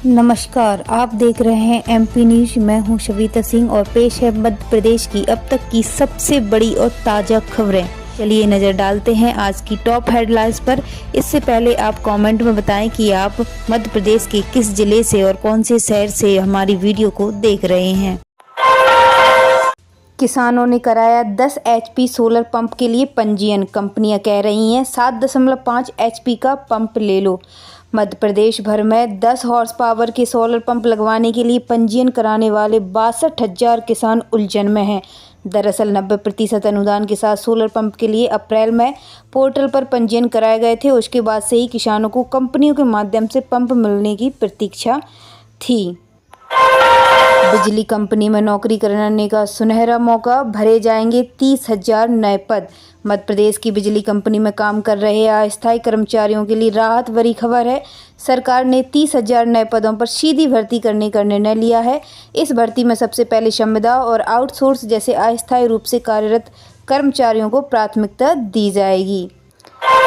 नमस्कार, आप देख रहे हैं एमपी न्यूज। मैं हूं शविता सिंह और पेश है मध्य प्रदेश की अब तक की सबसे बड़ी और ताज़ा खबरें। चलिए नज़र डालते हैं आज की टॉप हेडलाइंस पर। इससे पहले आप कमेंट में बताएं कि आप मध्य प्रदेश के किस जिले से और कौन से शहर से हमारी वीडियो को देख रहे हैं। किसानों ने कराया 10 एचपी सोलर पंप के लिए पंजीयन। कंपनियां कह रही हैं 7.5 एचपी का पंप ले लो। मध्य प्रदेश भर में 10 हॉर्स पावर के सोलर पंप लगवाने के लिए पंजीयन कराने वाले 62,000 किसान उलझन में हैं। दरअसल 90% अनुदान के साथ सोलर पंप के लिए अप्रैल में पोर्टल पर पंजीयन कराए गए थे। उसके बाद से ही किसानों को कंपनियों के माध्यम से पंप मिलने की प्रतीक्षा थी। बिजली कंपनी में नौकरी करने का सुनहरा मौका, भरे जाएंगे 30,000 नए पद। मध्य प्रदेश की बिजली कंपनी में काम कर रहे अस्थायी कर्मचारियों के लिए राहत भरी खबर है। सरकार ने 30,000 नए पदों पर सीधी भर्ती करने का निर्णय लिया है। इस भर्ती में सबसे पहले संविदा और आउटसोर्स जैसे अस्थायी रूप से कार्यरत कर्मचारियों को प्राथमिकता दी जाएगी।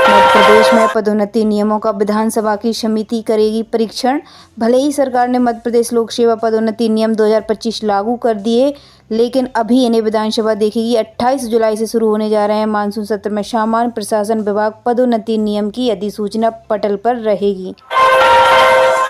मध्य प्रदेश में पदोन्नति नियमों का विधानसभा की समिति करेगी परीक्षण। भले ही सरकार ने मध्य प्रदेश लोक सेवा पदोन्नति नियम 2025 लागू कर दिए, लेकिन अभी इन्हें विधानसभा देखेगी। 28 जुलाई से शुरू होने जा रहे हैं मानसून सत्र में सामान्य प्रशासन विभाग पदोन्नति नियम की अधिसूचना पटल पर रहेगी।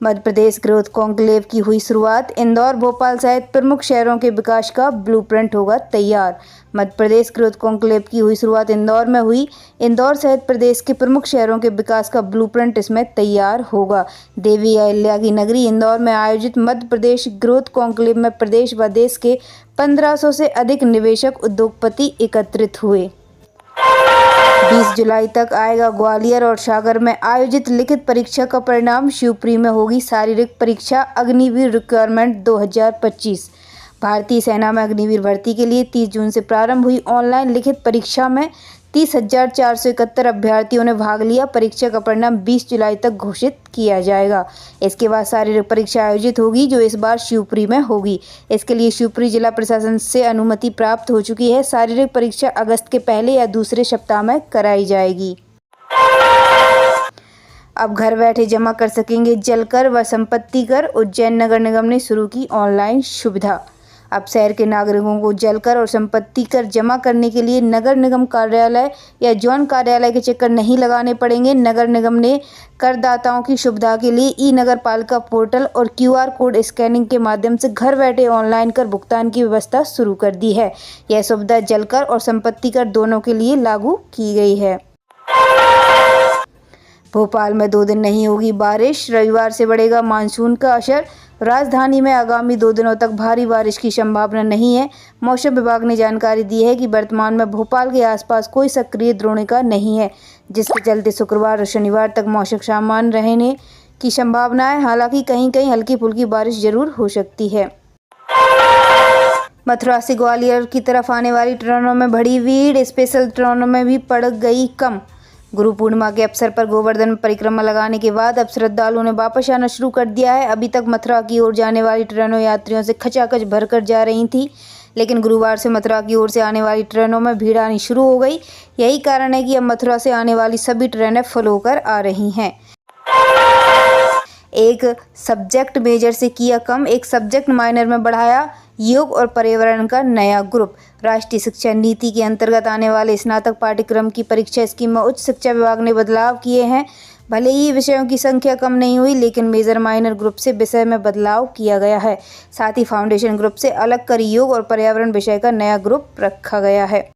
मध्य प्रदेश ग्रोथ कॉन्क्लेव की हुई शुरुआत। इंदौर, भोपाल सहित प्रमुख शहरों के विकास का ब्लूप्रिंट होगा तैयार। मध्य प्रदेश ग्रोथ कॉन्क्लेव की हुई शुरुआत इंदौर में हुई। इंदौर सहित प्रदेश के प्रमुख शहरों के विकास का ब्लूप्रिंट इसमें तैयार होगा। देवी अहिल्या की नगरी इंदौर में आयोजित मध्य प्रदेश ग्रोथ कॉन्क्लेव में प्रदेश व देश के 1500 से अधिक निवेशक उद्योगपति एकत्रित हुए। 20 जुलाई तक आएगा ग्वालियर और सागर में आयोजित लिखित परीक्षा का परिणाम। शिवपुरी में होगी शारीरिक परीक्षा। अग्निवीर रिक्वायरमेंट 2025। भारतीय सेना में अग्निवीर भर्ती के लिए 30 जून से प्रारंभ हुई ऑनलाइन लिखित परीक्षा में 30,471 अभ्यर्थियों ने भाग लिया। परीक्षा का परिणाम 20 जुलाई तक घोषित किया जाएगा। इसके बाद शारीरिक परीक्षा आयोजित होगी, जो इस बार शिवपुरी में होगी। इसके लिए शिवपुरी जिला प्रशासन से अनुमति प्राप्त हो चुकी है। शारीरिक परीक्षा अगस्त के पहले या दूसरे सप्ताह में कराई जाएगी। अब घर बैठे जमा कर सकेंगे जल कर व संपत्ति कर। उज्जैन नगर निगम ने शुरू की ऑनलाइन सुविधा। अब शहर के नागरिकों को जल कर और संपत्ति कर जमा करने के लिए नगर निगम कार्यालय या जोन कार्यालय के चक्कर नहीं लगाने पड़ेंगे। नगर निगम ने करदाताओं की सुविधा के लिए ई नगर पालिका पोर्टल और QR कोड स्कैनिंग के माध्यम से घर बैठे ऑनलाइन कर भुगतान की व्यवस्था शुरू कर दी है। यह सुविधा जल कर और संपत्ति कर दोनों के लिए लागू की गई है। भोपाल में 2 दिन नहीं होगी बारिश। रविवार से बढ़ेगा मानसून का असर। राजधानी में आगामी 2 दिनों तक भारी बारिश की संभावना नहीं है। मौसम विभाग ने जानकारी दी है कि वर्तमान में भोपाल के आसपास कोई सक्रिय द्रोणिका नहीं है, जिसके चलते शुक्रवार और शनिवार तक मौसम सामान्य रहने की संभावना है। हालांकि कहीं कहीं हल्की फुल्की बारिश जरूर हो सकती है। मथुरा से ग्वालियर की तरफ आने वाली ट्रेनों में बढ़ी भीड़। स्पेशल ट्रेनों में भी पड़ गई कम। गुरु पूर्णिमा के अवसर पर गोवर्धन में परिक्रमा लगाने के बाद अब श्रद्धालुओं ने वापस आना शुरू कर दिया है। अभी तक मथुरा की ओर जाने वाली ट्रेनों यात्रियों से खचाखच भरकर जा रही थी, लेकिन गुरुवार से मथुरा की ओर से आने वाली ट्रेनों में भीड़ आनी शुरू हो गई। यही कारण है कि अब मथुरा से आने वाली सभी ट्रेनें फुल होकर आ रही हैं। एक सब्जेक्ट मेजर से किया कम, एक सब्जेक्ट माइनर में बढ़ाया योग और पर्यावरण का नया ग्रुप। राष्ट्रीय शिक्षा नीति के अंतर्गत आने वाले स्नातक पाठ्यक्रम की परीक्षा स्कीम में उच्च शिक्षा विभाग ने बदलाव किए हैं। भले ही विषयों की संख्या कम नहीं हुई, लेकिन मेजर माइनर ग्रुप से विषय में बदलाव किया गया है। साथ ही फाउंडेशन ग्रुप से अलग कर योग और पर्यावरण विषय का नया ग्रुप रखा गया है।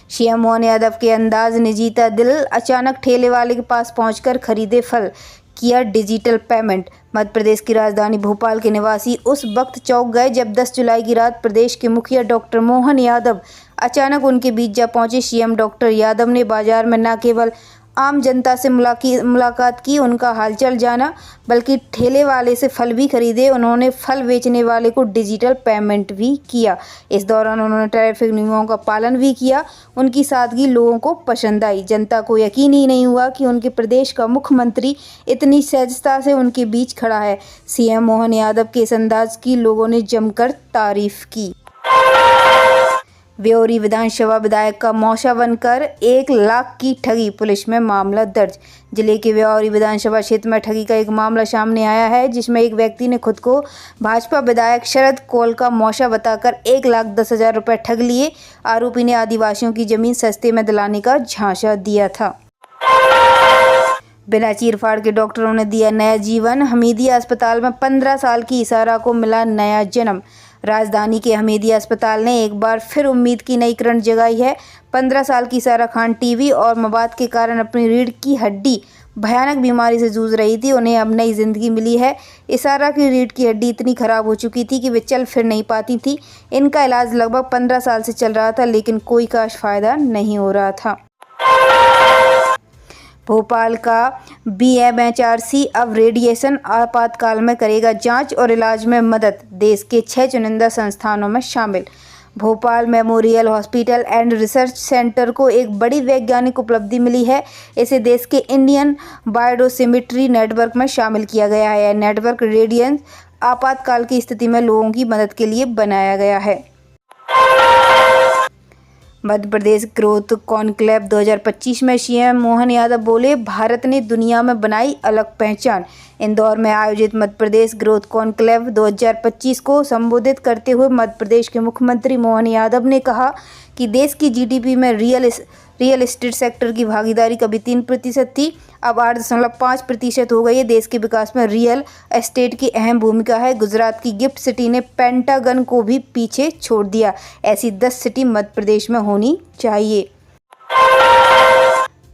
सीएम मोहन यादव के अंदाज ने जीता दिल। अचानक ठेले वाले के पास पहुंचकर खरीदे फल, किया डिजिटल पेमेंट। मध्य प्रदेश की राजधानी भोपाल के निवासी उस वक्त चौंक गए जब 10 जुलाई की रात प्रदेश के मुखिया डॉक्टर मोहन यादव अचानक उनके बीच जा पहुंचे। सीएम डॉक्टर यादव ने बाजार में न केवल आम जनता से मुलाकात की, उनका हालचाल जाना, बल्कि ठेले वाले से फल भी खरीदे। उन्होंने फल बेचने वाले को डिजिटल पेमेंट भी किया। इस दौरान उन्होंने ट्रैफिक नियमों का पालन भी किया। उनकी सादगी लोगों को पसंद आई। जनता को यकीन ही नहीं हुआ कि उनके प्रदेश का मुख्यमंत्री इतनी सहजता से उनके बीच खड़ा है। सीएम मोहन यादव के इस अंदाज की लोगों ने जमकर तारीफ की। व्योरी विधानसभा विधायक का मौसा बनकर 1 लाख की ठगी, पुलिस में मामला दर्ज। जिले के व्योरी विधानसभा क्षेत्र में ठगी का एक मामला सामने आया है, जिसमें एक व्यक्ति ने खुद को भाजपा विधायक शरद कौल का मौसा बताकर 1,10,000 रुपये ठग लिए। आरोपी ने आदिवासियों की जमीन सस्ते में दिलाने का झांसा दिया था। बिना चीरफाड़ के डॉक्टरों ने दिया नया जीवन, हमीदिया अस्पताल में 15 साल की इशारा को मिला नया जन्म। राजधानी के हमीदिया अस्पताल ने एक बार फिर उम्मीद की नई किरण जगाई है। 15 साल की इशारा खान टीबी और मवाद के कारण अपनी रीढ़ की हड्डी भयानक बीमारी से जूझ रही थी। उन्हें अब नई जिंदगी मिली है। इशारा की रीढ़ की हड्डी इतनी खराब हो चुकी थी कि वे चल फिर नहीं पाती थी। इनका इलाज लगभग 15 साल से चल रहा था, लेकिन कोई खास फायदा नहीं हो रहा था। भोपाल का BMHRC अब रेडिएशन आपातकाल में करेगा जांच और इलाज में मदद, देश के 6 चुनिंदा संस्थानों में शामिल। Bhopal memorial hospital and research centre को एक बड़ी वैज्ञानिक उपलब्धि मिली है। इसे देश के इंडियन बायोसिमेट्री नेटवर्क में शामिल किया गया है। यह नेटवर्क रेडिएशन आपातकाल की स्थिति में लोगों की मदद के लिए बनाया गया है। मध्य प्रदेश ग्रोथ कॉन्क्लेव 2025 में सीएम मोहन यादव बोले, भारत ने दुनिया में बनाई अलग पहचान। इंदौर में आयोजित मध्य प्रदेश ग्रोथ कॉन्क्लेव 2025 को संबोधित करते हुए मध्य प्रदेश के मुख्यमंत्री मोहन यादव ने कहा कि देश की जीडीपी में रियल एस्टेट सेक्टर की भागीदारी कभी 3% थी, अब 8.5% हो गई है। देश के विकास में रियल एस्टेट की अहम भूमिका है। गुजरात की गिफ्ट सिटी ने पेंटागन को भी पीछे छोड़ दिया। ऐसी 10 सिटी मध्य प्रदेश में होनी चाहिए।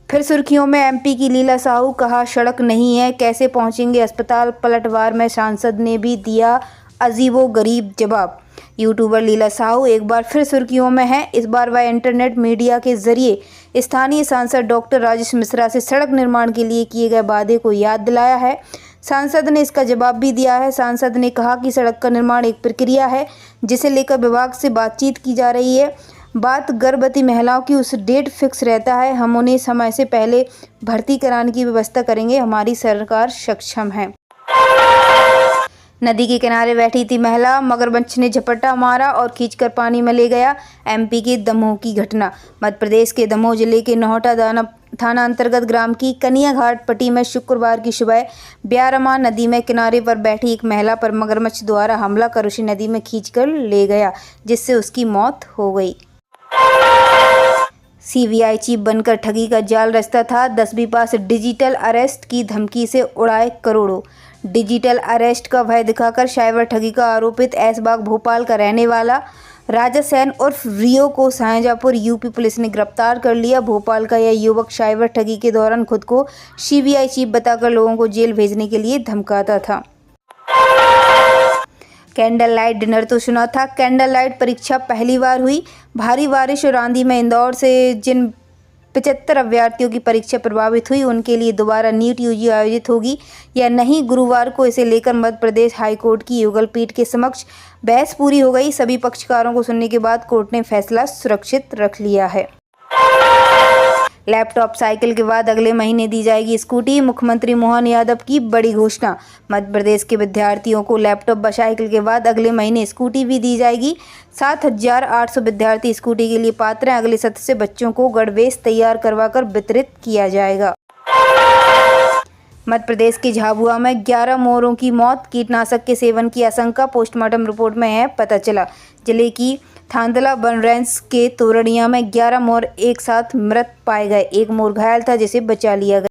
फिर सुर्खियों में MP की लीला साहू, कहा सड़क नहीं है कैसे पहुंचेंगे अस्पताल। पलटवार में सांसद ने भी दिया अजीबोगरीब जवाब। यूट्यूबर लीला साहू एक बार फिर सुर्खियों में है। इस बार वह इंटरनेट मीडिया के जरिए स्थानीय सांसद डॉक्टर राजेश मिश्रा से सड़क निर्माण के लिए किए गए वादे को याद दिलाया है। सांसद ने इसका जवाब भी दिया है। सांसद ने कहा कि सड़क का निर्माण एक प्रक्रिया है, जिसे लेकर विभाग से बातचीत की जा रही है। बात गर्भवती महिलाओं की, उस डेट फिक्स रहता है। हम उन्हें समय से पहले भर्ती कराने की व्यवस्था करेंगे। हमारी सरकार सक्षम है। नदी के किनारे बैठी थी महिला, मगरमच्छ ने झपट्टा मारा और खींचकर पानी में ले गया। MP के दमोह की घटना। मध्य प्रदेश के दमोह जिले के नौहटा थाना अंतर्गत ग्राम की कनिया घाट पट्टी में शुक्रवार की सुबह ब्यारमा नदी में किनारे पर बैठी एक महिला पर मगरमच्छ द्वारा हमला कर उसे नदी में खींचकर ले गया, जिससे उसकी मौत हो गई। CBI चीफ बनकर ठगी का जाल रचता था, 10वीं पास डिजिटल अरेस्ट की धमकी से उड़ाए करोड़ों। डिजिटल अरेस्ट का भय दिखाकर साइबर ठगी का आरोपित ऐशबाग भोपाल का रहने वाला राजा सैन उर्फ रियो को शाहजहाँपुर UP पुलिस ने गिरफ्तार कर लिया। भोपाल का यह युवक साइबर ठगी के दौरान खुद को CBI चीफ बताकर लोगों को जेल भेजने के लिए धमकाता था। कैंडल लाइट डिनर तो सुना था, कैंडल लाइट परीक्षा पहली बार हुई। भारी बारिश और आंधी में इंदौर से जिन 75 अभ्यर्थियों की परीक्षा प्रभावित हुई, उनके लिए दोबारा नीट UG आयोजित होगी या नहीं, गुरुवार को इसे लेकर मध्य प्रदेश हाईकोर्ट की युगल पीठ के समक्ष बहस पूरी हो गई। सभी पक्षकारों को सुनने के बाद कोर्ट ने फैसला सुरक्षित रख लिया है। लैपटॉप साइकिल के बाद अगले महीने दी जाएगी स्कूटी, मुख्यमंत्री मोहन यादव की बड़ी घोषणा। मध्य प्रदेश के विद्यार्थियों को लैपटॉप व साइकिल के बाद अगले महीने स्कूटी भी दी जाएगी। 7,800 विद्यार्थी स्कूटी के लिए पात्र हैं। अगले सत्र से बच्चों को गणवेश तैयार करवाकर वितरित किया जाएगा। मध्य प्रदेश के झाबुआ में 11 मोरों की मौत, कीटनाशक के सेवन की आशंका, पोस्टमार्टम रिपोर्ट में है पता चला। जिले की थांदला वन रेंज के तोरड़िया में 11 मोर एक साथ मृत पाए गए। एक मोर घायल था, जिसे बचा लिया गया।